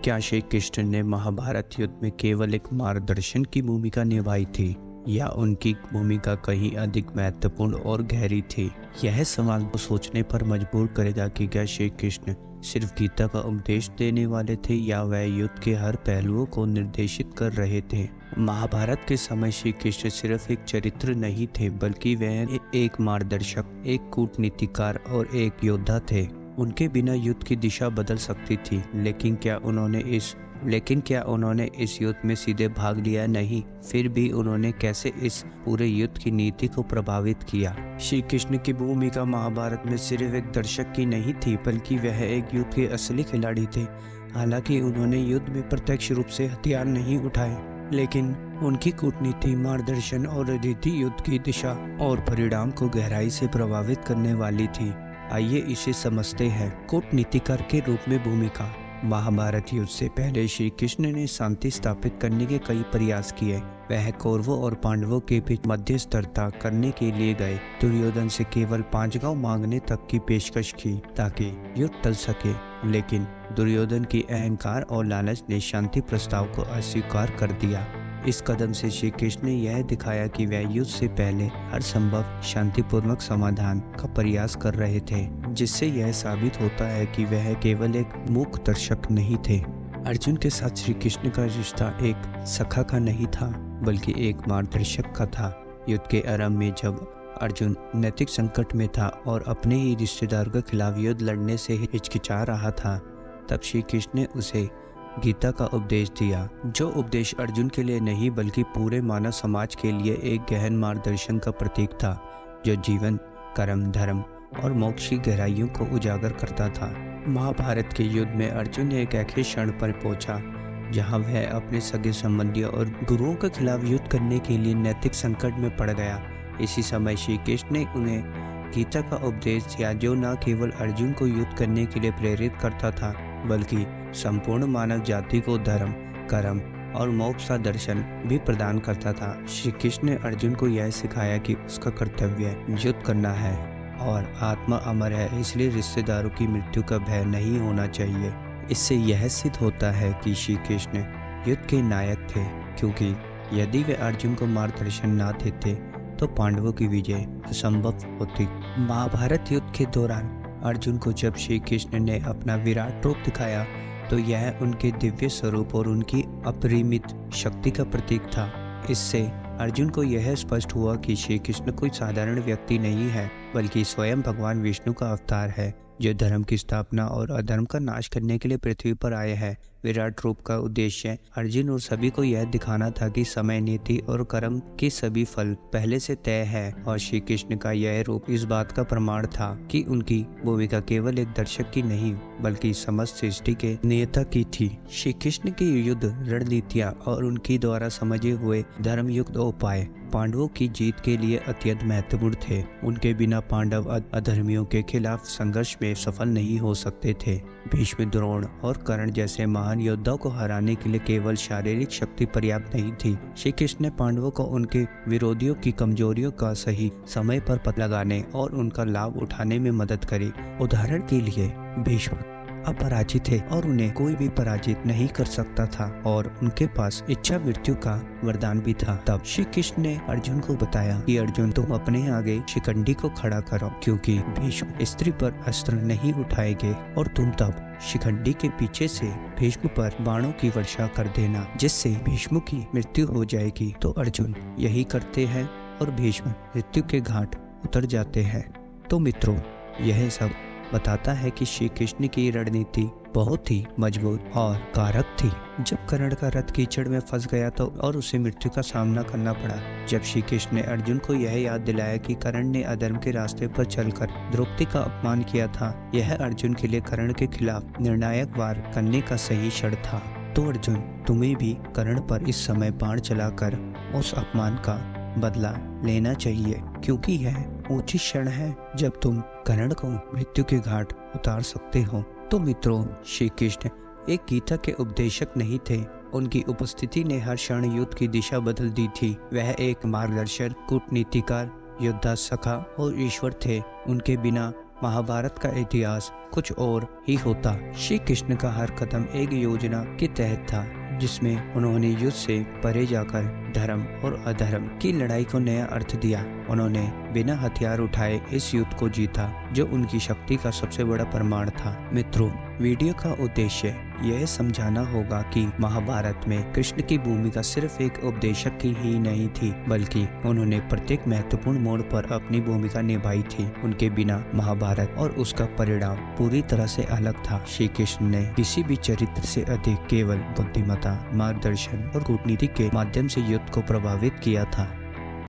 क्या श्री कृष्ण ने महाभारत युद्ध में केवल एक मार्गदर्शन की भूमिका निभाई थी या उनकी भूमिका कहीं अधिक महत्वपूर्ण और गहरी थी? यह सवाल को सोचने पर मजबूर करेगा कि क्या श्री कृष्ण सिर्फ गीता का उपदेश देने वाले थे या वह युद्ध के हर पहलुओं को निर्देशित कर रहे थे। महाभारत के समय श्री कृष्ण सिर्फ एक चरित्र नहीं थे, बल्कि वह एक मार्गदर्शक, एक कूटनीतिकार और एक योद्धा थे। उनके बिना युद्ध की दिशा बदल सकती थी, लेकिन क्या उन्होंने इस युद्ध में सीधे भाग लिया? नहीं। फिर भी उन्होंने कैसे इस पूरे युद्ध की नीति को प्रभावित किया? श्री कृष्ण की भूमिका महाभारत में सिर्फ एक दर्शक की नहीं थी, बल्कि वह एक युद्ध के असली खिलाड़ी थे। हालांकि उन्होंने युद्ध में प्रत्यक्ष रूप से हथियार नहीं उठाए, लेकिन उनकी कूटनीति, मार्गदर्शन और रणनीति युद्ध की दिशा और परिणाम को गहराई से प्रभावित करने वाली थी। आइए इसे समझते हैं। कूटनीतिकार के रूप में भूमिका। महाभारत युद्ध से पहले श्री कृष्ण ने शांति स्थापित करने के कई प्रयास किए। वह कौरवों और पांडवों के बीच मध्यस्थता करने के लिए गए, दुर्योधन से केवल 5 गांव मांगने तक की पेशकश की ताकि युद्ध टल सके। लेकिन दुर्योधन की अहंकार और लालच ने शांति प्रस्ताव को अस्वीकार कर दिया। इस कदम से श्री कृष्ण ने यह दिखाया कि वह युद्ध से पहले हर संभव शांतिपूर्वक समाधान का प्रयास कर रहे थे, जिससे यह साबित होता है कि वह केवल एक मूक दर्शक नहीं थे। अर्जुन के साथ श्री कृष्ण का रिश्ता एक सखा का नहीं था, बल्कि एक मार्गदर्शक का था। युद्ध के आरंभ में जब अर्जुन नैतिक संकट में था और अपने ही रिश्तेदार के खिलाफ युद्ध लड़ने से हिचकिचा रहा था, तब श्री कृष्ण ने उसे गीता का उपदेश दिया, जो उपदेश अर्जुन के लिए नहीं बल्कि पूरे मानव समाज के लिए एक गहन मार्गदर्शन का प्रतीक था, जो जीवन, कर्म, धर्म और मोक्ष की गहराइयों को उजागर करता था। महाभारत के युद्ध में अर्जुन एक ऐसे क्षण पर पहुंचा जहां वह अपने सगे संबंधियों और गुरुओं के खिलाफ युद्ध करने के लिए नैतिक संकट में पड़ गया। इसी समय श्री कृष्ण ने उन्हें गीता का उपदेश दिया, जो न केवल अर्जुन को युद्ध करने के लिए प्रेरित करता था, बल्कि संपूर्ण मानव जाति को धर्म, कर्म और मोक्ष का दर्शन भी प्रदान करता था। श्री कृष्ण ने अर्जुन को यह सिखाया कि उसका कर्तव्य युद्ध करना है और आत्मा अमर है, इसलिए रिश्तेदारों की मृत्यु का भय नहीं होना चाहिए। इससे यह सिद्ध होता है कि श्री कृष्ण युद्ध के नायक थे, क्योंकि यदि वे अर्जुन को मार्गदर्शन न देते तो पांडवों की विजय असंभव होती। महाभारत युद्ध के दौरान अर्जुन को जब श्री कृष्ण ने अपना विराट रूप दिखाया तो यह उनके दिव्य स्वरूप और उनकी अपरिमित शक्ति का प्रतीक था। इससे अर्जुन को यह स्पष्ट हुआ कि श्री कृष्ण कोई साधारण व्यक्ति नहीं है, बल्कि स्वयं भगवान विष्णु का अवतार है, जो धर्म की स्थापना और अधर्म का नाश करने के लिए पृथ्वी पर आए हैं। विराट रूप का उद्देश्य अर्जुन और सभी को यह दिखाना था कि समय, नीति और कर्म के सभी फल पहले से तय है, और श्री कृष्ण का यह रूप इस बात का प्रमाण था कि उनकी भूमिका केवल एक दर्शक की नहीं, बल्कि समस्त सृष्टि के नेता की थी। श्री कृष्ण की युद्ध रणनीतियां और उनकी द्वारा समझे हुए धर्मयुक्त उपाय पांडवों की जीत के लिए अत्यंत महत्वपूर्ण थे। उनके बिना पांडव अधर्मियों के खिलाफ संघर्ष में सफल नहीं हो सकते थे। भीष्म, द्रोण और कर्ण जैसे महान योद्धाओं को हराने के लिए केवल शारीरिक शक्ति पर्याप्त नहीं थी। श्री कृष्ण ने पांडवों को उनके विरोधियों की कमजोरियों का सही समय पर पता लगाने और उनका लाभ उठाने में मदद करी। उदाहरण के लिए भीष्म अपराजित थे और उन्हें कोई भी पराजित नहीं कर सकता था, और उनके पास इच्छा मृत्यु का वरदान भी था। तब श्री कृष्ण ने अर्जुन को बताया कि अर्जुन, तुम अपने आगे शिखंडी को खड़ा करो, क्योंकि भीष्म स्त्री पर अस्त्र नहीं उठाएंगे, और तुम तब शिखंडी के पीछे से भीष्म पर बाणों की वर्षा कर देना, जिससे भीष्म की मृत्यु हो जाएगी। तो अर्जुन यही करते हैं और भीष्म मृत्यु के घाट उतर जाते हैं। तो मित्रों, यह सब बताता है कि श्री कृष्ण की रणनीति बहुत ही मजबूत और कारक थी। जब कर्ण का रथ कीचड़ में फंस गया तो और उसे मृत्यु का सामना करना पड़ा, जब श्री कृष्ण ने अर्जुन को यह याद दिलाया कि कर्ण ने अधर्म के रास्ते पर चलकर द्रौपदी का अपमान किया था, यह अर्जुन के लिए कर्ण के खिलाफ निर्णायक वार करने का सही क्षण था। तो अर्जुन, तुम्हें भी कर्ण पर इस समय बाण चलाकर उस अपमान का बदला लेना चाहिए, क्योंकि यह ऊंची क्षण है जब तुम कर्ण को मृत्यु के घाट उतार सकते हो। तो मित्रों, श्री कृष्ण एक गीता के उपदेशक नहीं थे, उनकी उपस्थिति ने हर क्षण युद्ध की दिशा बदल दी थी। वह एक मार्गदर्शक, कूटनीतिकार, योद्धा, सखा और ईश्वर थे। उनके बिना महाभारत का इतिहास कुछ और ही होता। श्री कृष्ण का हर कदम एक योजना के तहत था, जिसमें उन्होंने युद्ध से परे जाकर धर्म और अधर्म की लड़ाई को नया अर्थ दिया। उन्होंने बिना हथियार उठाए इस युद्ध को जीता, जो उनकी शक्ति का सबसे बड़ा प्रमाण था। मित्रों, वीडियो का उद्देश्य यह समझाना होगा कि महाभारत में कृष्ण की भूमिका सिर्फ एक उपदेशक की ही नहीं थी, बल्कि उन्होंने प्रत्येक महत्वपूर्ण मोड़ पर अपनी भूमिका निभाई थी। उनके बिना महाभारत और उसका परिणाम पूरी तरह से अलग था। श्री कृष्ण ने किसी भी चरित्र से अधिक केवल बुद्धिमत्ता, मार्गदर्शन और कूटनीति के माध्यम से युद्ध को प्रभावित किया था।